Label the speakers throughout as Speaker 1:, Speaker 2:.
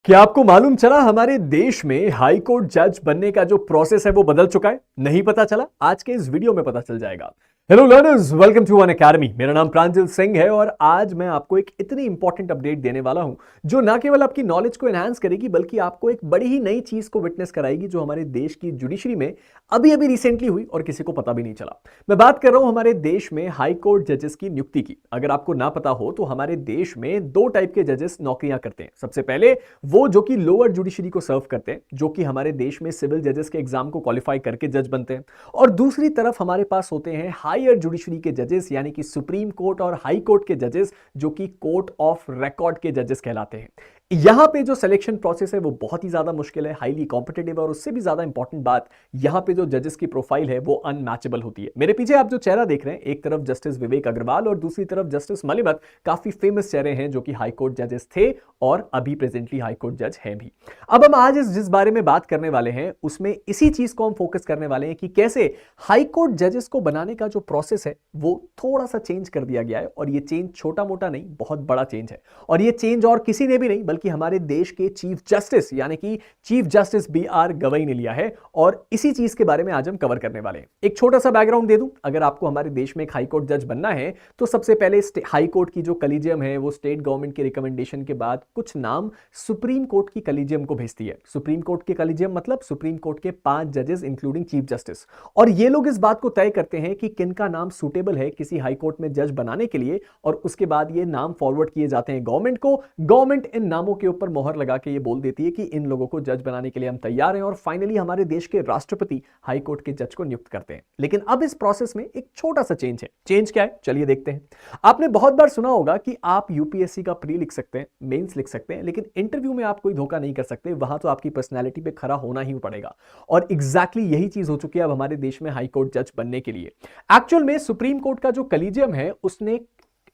Speaker 1: क्या आपको मालूम चला हमारे देश में हाई कोर्ट जज बनने का जो प्रोसेस है वो बदल चुका है? नहीं पता चला? आज के इस वीडियो में पता चल जाएगा। Hello learners, welcome to Unacademy. मेरा नाम प्रांजल सिंह है और आज मैं आपको एक इतनी इंपॉर्टेंट अपडेट देने वाला हूं जो ना केवल आपकी नॉलेज को एनहांस करेगी बल्कि आपको एक बड़ी ही नई चीज को विटनेस कराएगी जो हमारे देश की जुडिशरी में अभी अभी रिसेंटली हुई और किसी को पता भी नहीं चला। मैं बात कर रहा हूं हमारे देश में हाई कोर्ट जजेस की नियुक्ति की। अगर आपको ना पता हो तो हमारे देश में दो टाइप के जजेस नौकरियां करते हैं। सबसे पहले वो जो कि लोअर जुडिशरी को सर्व करते हैं, जो कि हमारे देश में सिविल जजेस के एग्जाम को क्वालिफाई करके जज बनते हैं, और दूसरी तरफ हमारे पास होते हैं हायर जुडिशरी के जजेस यानी कि सुप्रीम कोर्ट और हाई कोर्ट के जजेस, जो कि कोर्ट ऑफ रिकॉर्ड के जजेस कहलाते हैं। यहां पे जो सिलेक्शन प्रोसेस है वो बहुत ही ज्यादा मुश्किल है, हाईली कॉम्पिटिटिव है, और उससे भी ज्यादा इंपॉर्टेंट बात, यहां पे जो जजेस की प्रोफाइल है वो अनमैचेबल होती है। मेरे पीछे आप जो चेहरा देख रहे हैं, एक तरफ जस्टिस विवेक अग्रवाल और दूसरी तरफ जस्टिस मलिमत, काफी फेमस चेहरे हैं जो कि हाई कोर्ट जजेस थे और अभी प्रेजेंटली हाई कोर्ट जज हैं भी। अब हम आज जिस बारे में बात करने वाले हैं उसमें इसी चीज को हम फोकस करने वाले हैं कि कैसे हाई कोर्ट जजेस को बनाने का जो प्रोसेस है वो थोड़ा सा चेंज कर दिया गया है, और ये चेंज छोटा मोटा नहीं, बहुत बड़ा चेंज है। और ये चेंज और किसी ने भी नहीं बल्कि हमारे देश के चीफ जस्टिस यानी कि चीफ जस्टिस बी.आर. गवई ने लिया है, और इसी चीज के बारे में आज हम कवर करने वाले हैं। एक छोटा सा बैकग्राउंड दे दूं, अगर आपको हमारे देश में एक हाई कोर्ट जज बनना है तो सबसे पहले हाई कोर्ट की जो कलीजियम है वो स्टेट गवर्नमेंट के रिकमेंडेशन के बाद कुछ नाम सुप्रीम कोर्ट की कलीजियम को भेजती है। सुप्रीम कोर्ट की कलीजियम मतलब सुप्रीम कोर्ट के 5 जजेस इंक्लूडिंग चीफ जस्टिस, और ये लोग इस बात को तय करते हैं कि किनका नाम सुटेबल है किसी हाई कोर्ट में जज बनाने के लिए, और उसके बाद ये नाम फॉरवर्ड किए जाते हैं गवर्नमेंट को। गवर्नमेंट इन नामों के ऊपर मोहर लगा के ये बोल देती है कि इन लोगों को जज बनाने के लिए हम तैयार हैं, और फाइनली हमारे देश के राष्ट्रपति हाई कोर्ट के जज को नियुक्त करते हैं। लेकिन अब इस प्रोसेस में एक छोटा सा चेंज है। चेंज क्या है, चलिए देखते हैं। आपने बहुत बार सुना होगा कि आप यूपीएससी का प्री लिख सकते हैं, मेंस लिख सकते हैं, लेकिन इंटरव्यू में आप कोई धोखा नहीं कर सकते। वहां तो आपकी पर्सनैलिटी पे खरा होना ही पड़ेगा, और एग्जैक्टली यही चीज हो चुकी है अब हमारे देश में हाई कोर्ट जज बनने के लिए। एक्चुअल में सुप्रीम कोर्ट का जो कलीजियम है उसने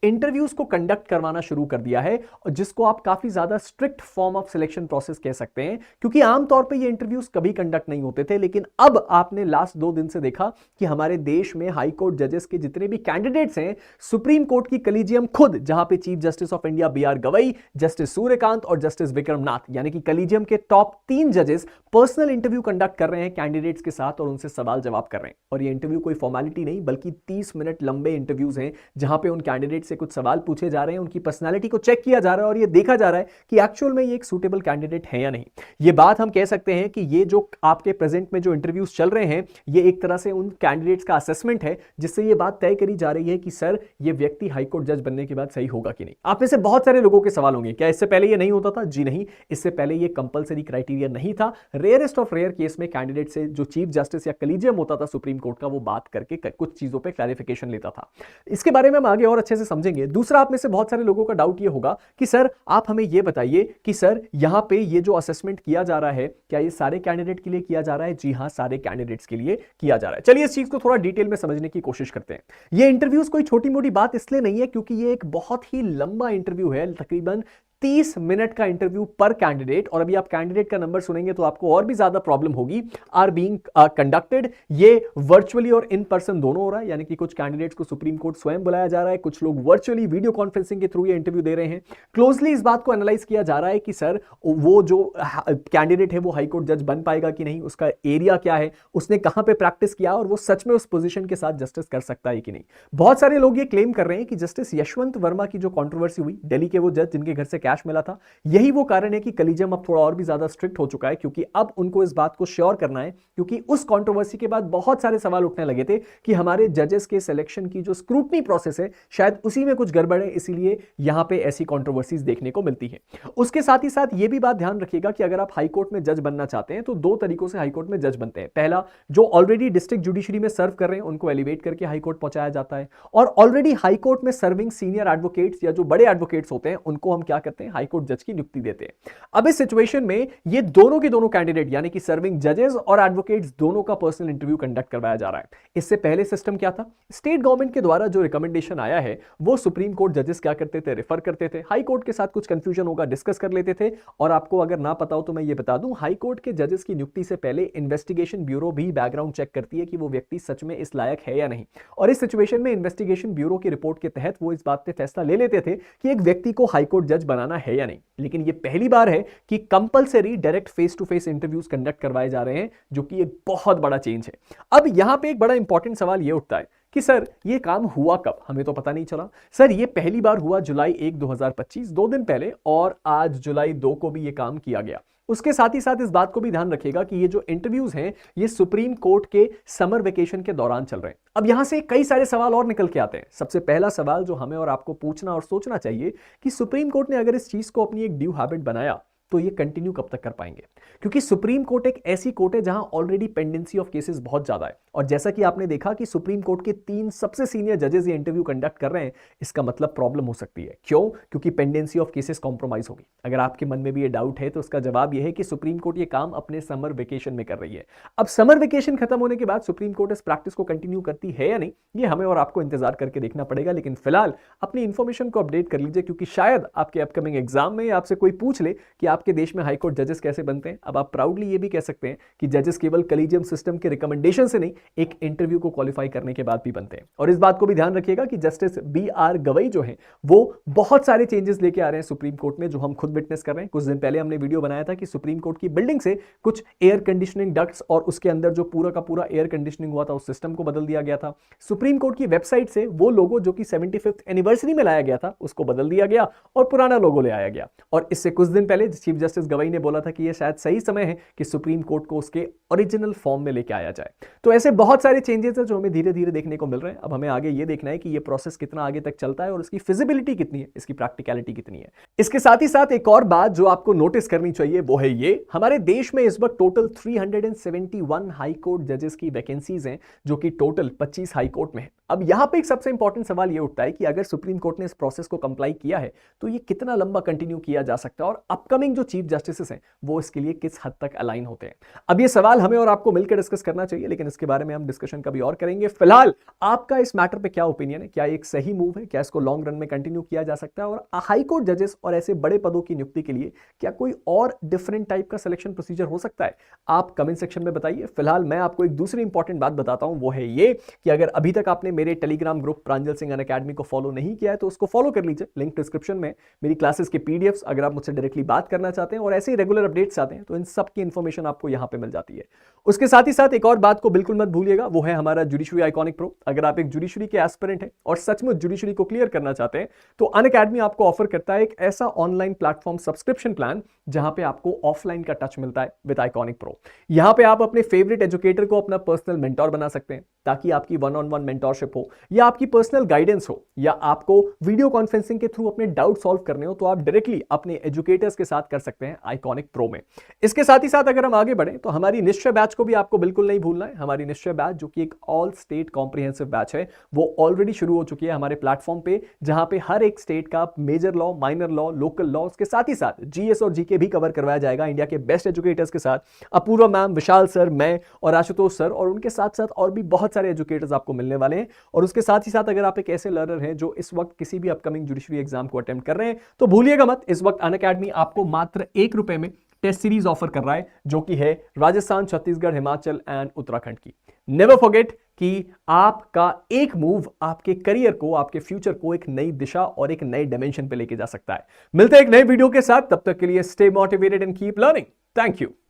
Speaker 1: इंटरव्यूज को कंडक्ट करवाना शुरू कर दिया है, और जिसको आप काफी ज्यादा strict form of selection process कह सकते हैं, क्योंकि आमतौर पे ये इंटरव्यूज कभी कंडक्ट नहीं होते थे। लेकिन अब आपने लास्ट 2 दिन से देखा कि हमारे देश में हाई कोर्ट जजेस के जितने भी कैंडिडेट्स हैं, सुप्रीम कोर्ट की कलीजियम खुद, जहां पे chief justice of India B R. Gavai, justice Suryakant और जस्टिस विक्रम नाथ, यानी कि कलीजियम के टॉप 3 जजेस पर्सनल इंटरव्यू कंडक्ट कर रहे हैं कैंडिडेट्स के साथ, और उनसे सवाल जवाब कर रहे हैं। और ये इंटरव्यू कोई फॉर्मेलिटी नहीं बल्कि 30 मिनट लंबे इंटरव्यूज हैं, जहां पे उन कैंडिडेट से कुछ सवाल पूछे जा रहे हैं, उनकी पर्सनालिटी को चेक किया जा रहा है, और ये देखा जा रहा है कि एक्चुअल में ये एक सूटेबल कैंडिडेट है या नहीं। ये बात हम कह सकते हैं कि ये जो आपके प्रेजेंट में जो इंटरव्यूज चल रहे हैं, ये एक तरह से उन कैंडिडेट्स का असेसमेंट है, जिससे ये बात तय करी जा रही है कि सर ये व्यक्ति हाईकोर्ट जज बनने के बाद सही होगा कि नहीं। आप में से बहुत सारे लोगों के सवाल होंगे, क्या इससे पहले ये नहीं होता था? जी नहीं, इससे पहले ये कंपलसरी क्राइटेरिया नहीं था। रेयरेस्ट ऑफ रेयर केस में कैंडिडेट से जो चीफ जस्टिस या कलीजियम होता था सुप्रीम कोर्ट का, वो बात करके कुछ चीजों पर क्लैरिफिकेशन लेता था। इसके बारे में हम आगे और अच्छे से समझेंगे। दूसरा, आप में से बहुत सारे लोगों का डाउट ये होगा कि सर आप हमें ये बताइए कि सर यहां पे ये जो असेसमेंट किया जा रहा है, क्या ये सारे कैंडिडेट के लिए किया जा रहा है? जी हां, सारे कैंडिडेट्स के लिए किया जा रहा है। चलिए इस चीज को थोड़ा डिटेल में समझने की कोशिश करते हैं। ये इंटरव्यूज कोई छोटी मोटी बात इसलिए नहीं है क्योंकि ये एक बहुत ही लंबा इंटरव्यू है, तकरीबन 30 मिनट का इंटरव्यू पर कैंडिडेट। और अभी आप कैंडिडेट का नंबर सुनेंगे तो आपको और भी ज्यादा प्रॉब्लम होगी। आर बीइंग कंडक्टेड, ये वर्चुअली और इन पर्सन दोनों हो रहा है, यानी कि कुछ कैंडिडेट्स को सुप्रीम कोर्ट स्वयं बुलाया जा रहा है, कुछ लोग वर्चुअली वीडियो कॉन्फ्रेंसिंग के थ्रू ये इंटरव्यू दे रहे हैं। क्लोजली इस बात को एनालाइज किया जा रहा है कि सर वो जो कैंडिडेट है वो हाईकोर्ट जज बन पाएगा कि नहीं, उसका एरिया क्या है, उसने कहां पे प्रैक्टिस किया, और वो सच में उस पोजीशन के साथ जस्टिस कर सकता है कि नहीं। बहुत सारे लोग ये क्लेम कर रहे हैं कि जस्टिस यशवंत वर्मा की जो कंट्रोवर्सी हुई, दिल्ली के वो जज जिनके घर से कैश मिला था, यही वो कारण है कि कलीजियम अब थोड़ा और भी ज्यादा स्ट्रिक्ट हो चुका है, क्योंकि अब उनको इस बात को श्योर करना है, क्योंकि उस कंट्रोवर्सी के बाद बहुत सारे सवाल उठने लगे थे कि हमारे जजेस के सिलेक्शन की जो स्क्रूटनी प्रोसेस है शायद उसी में कुछ गड़बड़ है, इसीलिए यहां पे ऐसी कंट्रोवर्सीज देखने को मिलती है। उसके साथ ही साथ ये भी बात ध्यान रखिएगा कि अगर आप हाईकोर्ट में जज बनना चाहते हैं तो 2 तरीकों से हाईकोर्ट में जज बनते हैं। पहला, जो ऑलरेडी डिस्ट्रिक्ट जुडिशरी में सर्व कर रहे हैं उनको एलिवेट करके हाईकोर्ट पहुंचाया जाता है, और ऑलरेडी हाईकोर्ट में सर्विंग सीनियर एडवोकेट्स या जो बड़े एडवोकेट्स होते हैं उनको हम क्या करते हैं, हाईकोर्ट जज की नियुक्ति देते हैं। अब इस सिचुएशन में ये दोनों के दोनों कैंडिडेट यानी कि सर्विंग जजेस और एडवोकेट्स दोनों का पर्सनल इंटरव्यू कंडक्ट करवाया जा रहा है। इससे पहले सिस्टम क्या था, स्टेट गवर्नमेंट के द्वारा जो रिकमेंडेशन आया है वो सुप्रीम कोर्ट जजेस क्या करते थे, रेफर करते थे। हाई कोर्ट के साथ कुछ कंफ्यूजन होगा, डिस्कस कर लेते थे। और आपको अगर ना पता हो तो मैं ये बता दूं, हाई कोर्ट के जजेस की नियुक्ति से पहले इन्वेस्टिगेशन ब्यूरो भी बैकग्राउंड चेक करती है कि वो व्यक्ति सच में इस लायक है या नहीं। और इस सिचुएशन में इन्वेस्टिगेशन ब्यूरो की रिपोर्ट के तहत वो इस बात पे फैसला ले लेते थे कि एक व्यक्ति को हाई कोर्ट जज बनाना जाना है या नहीं, लेकिन ये पहली बार है कि compulsory direct face to face interviews conduct करवाए जा रहे हैं, जो कि एक बहुत बड़ा चेंज है। अब यहां पे एक बड़ा इंपॉर्टेंट सवाल ये उठता है कि सर ये काम हुआ कब, हमें तो पता नहीं चला। सर ये पहली बार हुआ जुलाई 1 2025, 2 दिन पहले, और आज जुलाई 2 को भी ये काम किया गया। उसके साथ ही साथ इस बात को भी ध्यान रखिएगा कि ये जो इंटरव्यूज हैं ये सुप्रीम कोर्ट के समर वेकेशन के दौरान चल रहे हैं। अब यहां से कई सारे सवाल और निकल के आते हैं। सबसे पहला सवाल जो हमें और आपको पूछना और सोचना चाहिए कि सुप्रीम कोर्ट ने अगर इस चीज को अपनी एक ड्यू हैबिट बनाया तो ये कंटिन्यू कब तक कर पाएंगे, क्योंकि सुप्रीम कोर्ट एक ऐसी कोर्ट है जहां ऑलरेडी पेंडेंसी ऑफ केसेस बहुत ज्यादा है। और जैसा कि आपने देखा कि सुप्रीम कोर्ट के 3 सबसे सीनियर जजेस ये इंटरव्यू कंडक्ट कर रहे हैं, इसका मतलब प्रॉब्लम हो सकती है। क्यों? क्योंकि पेंडेंसी ऑफ केसेस कॉम्प्रोमाइज होगी। अगर आपके मन में भी ये डाउट है तो उसका जवाब यह है कि सुप्रीम कोर्ट ये काम अपने समर वेकेशन में कर रही है। अब समर वेकेशन खत्म होने के बाद सुप्रीम कोर्ट इस प्रैक्टिस को कंटिन्यू करती है या नहीं, ये हमें और आपको इंतजार करके देखना पड़ेगा। लेकिन फिलहाल अपनी इंफॉर्मेशन को अपडेट कर लीजिए, क्योंकि शायद आपके अपकमिंग एग्जाम में आपसे कोई पूछ ले कि आपके देश में हाईकोर्ट जजेस कैसे बनते हैं। अब आप प्राउडली ये भी कह सकते हैं कि जजेस केवल कलीजियम सिस्टम के रिकमेंडेशन से नहीं, एक इंटरव्यू को क्वालिफाई करने के बाद भी बनते हैं। और इस बात को भी ध्यान रखिएगा कि जस्टिस BR गवई जो हैं वो बहुत सारे चेंजेस लेके आ रहे हैं सुप्रीम कोर्ट में, जो हम खुद विटनेस कर रहे हैं। कुछ दिन पहले हमने वीडियो बनाया था कि सुप्रीम कोर्ट की बिल्डिंग से कुछ एयर कंडीशनिंग डक्ट्स और उसके अंदर जो पूरा का पूरा एयर कंडीशनिंग हुआ था उस सिस्टम को बदल दिया गया था। सुप्रीम कोर्ट की वेबसाइट से वो लोगो जो कि 75th एनिवर्सरी में लाया गया था उसको बदल दिया गया और पुराना लोगो ले आया गया। और इससे कुछ दिन पहले चीफ जस्टिस गवई ने बोला था कि यह शायद सही समय है कि सुप्रीम कोर्ट को उसके ओरिजिनल फॉर्म में लेके आया जाए। तो ऐसे बहुत सारे चेंजेस हैं जो हमें धीरे धीरे देखने को मिल रहे हैं। अब हमें आगे ये देखना है कि ये प्रोसेस कितना आगे तक चलता है और उसकी फिजिबिलिटी कितनी है, इसकी प्रैक्टिकलिटी कितनी है। इसके साथ ही साथ एक और बात जो आपको नोटिस करनी चाहिए वो है ये, हमारे देश में इस वक्त टोटल 371 हाई कोर्ट जजेस की वैकेंसीज हैं, जो कि टोटल 25 हाई कोर्ट में है। अब यहां पे एक सबसे इंपॉर्टेंट सवाल ये उठता है कि अगर सुप्रीम कोर्ट ने इस प्रोसेस को कंप्लाई किया है तो ये कितना लंबा कंटिन्यू किया जा सकता है और अपकमिंग जो चीफ जस्टिस हैं वो इसके लिए किस हद तक अलाइन होते हैं। अब ये सवाल हमें और आपको मिलकर डिस्कस करना चाहिए, लेकिन इसके बारे में हम डिस्कशन कभी और करेंगे। फिलहाल आपका इस मैटर पे क्या ओपिनियन है? क्या एक सही मूव है? क्या इसको लॉन्ग रन में कंटिन्यू किया जा सकता है? और हाई कोर्ट जजेस और ऐसे बड़े पदों की नियुक्ति के लिए क्या कोई और डिफरेंट टाइप का सिलेक्शन प्रोसीजर हो सकता है? आप कमेंट सेक्शन में बताइए। फिलहाल मैं आपको एक दूसरी इंपॉर्टेंट बात बताता हूं, वो है ये कि अगर अभी तक आपने मेरे टेलीग्राम ग्रुप प्रांजल सिंह अनअकैडमी को फॉलो नहीं किया है तो उसको फॉलो कर लीजिए। लिंक डिस्क्रिप्शन में। मेरी क्लासेस के पीडीएफ्स, अगर आप मुझसे डायरेक्टली बात करना चाहते हैं और ऐसे ही रेगुलर अपडेट्स चाहते हैं तो इन सब की इंफॉर्मेशन आपको यहां पे मिल जाती है। उसके साथ ही साथ एक और बात को बिल्कुल मत भूलिएगा, वो है हमारा जुडिशरी आइकॉनिक प्रो। अगर आप एक जुडिशरी के एस्पिरेंट हैं और सचमुच जुडिशरी को क्लियर करना चाहते हैं तो अनअकैडमी आपको ऑफर करता है एक ऐसा ऑनलाइन प्लेटफॉर्म सब्सक्रिप्शन प्लान जहां पे आपको ऑफलाइन का टच मिलता है विद आइकॉनिक प्रो। यहां पे आप अपने फेवरेट एजुकेटर को अपना पर्सनल मेंटोर बना सकते हैं ताकि आपकी वन ऑन वन मेंटोरशिप हो या आपकी पर्सनल गाइडेंस हो या आपको वीडियो कॉन्फ्रेंसिंग के थ्रू अपने डाउट सॉल्व करने हो तो आप डायरेक्टली अपने एजुकेटर्स के साथ कर सकते हैं आइकॉनिक प्रो में। इसके साथ ही साथ अगर हम आगे बढ़े तो हमारी निश्चय बैच को भी आपको बिल्कुल नहीं भूलना है। हमारी निश्चय बैच जो कि एक ऑल स्टेट कॉम्प्रिहेंसिव बैच है वो ऑलरेडी शुरू हो चुकी है हमारे प्लेटफॉर्म पे, जहां पे हर एक स्टेट का major law, minor law, local law, उसके साथ ही साथ जीएस और जीके भी कवर करवाया जाएगा इंडिया के बेस्ट एजुकेटर्स के साथ। अपूर्वा मैम, विशाल सर, मैं और आशुतोष सर, और उनके साथ साथ और भी बहुत सारे एजुकेटर्स आपको मिलने वाले हैं। और उसके साथ ही साथ अगर आप एक ऐसे लर्नर हैं जो इस वक्त किसी भी अपकमिंग जुडिशरी एग्जाम को अटेम्प्ट कर रहे हैं तो भूलिएगा मत, इस वक्त अनअकैडमी आपको मात्र ₹1 में टेस्ट सीरीज ऑफर कर रहा है, जो कि है राजस्थान, छत्तीसगढ़, हिमाचल एंड उत्तराखंड की। नेवर फॉरगेट कि आपका एक मूव आपके करियर को, आपके फ्यूचर को एक नई दिशा और एक नए डायमेंशन पे लेके जा सकता है। मिलते हैं एक नए वीडियो के साथ, तब तक के लिए stay motivated and keep learning. Thank you.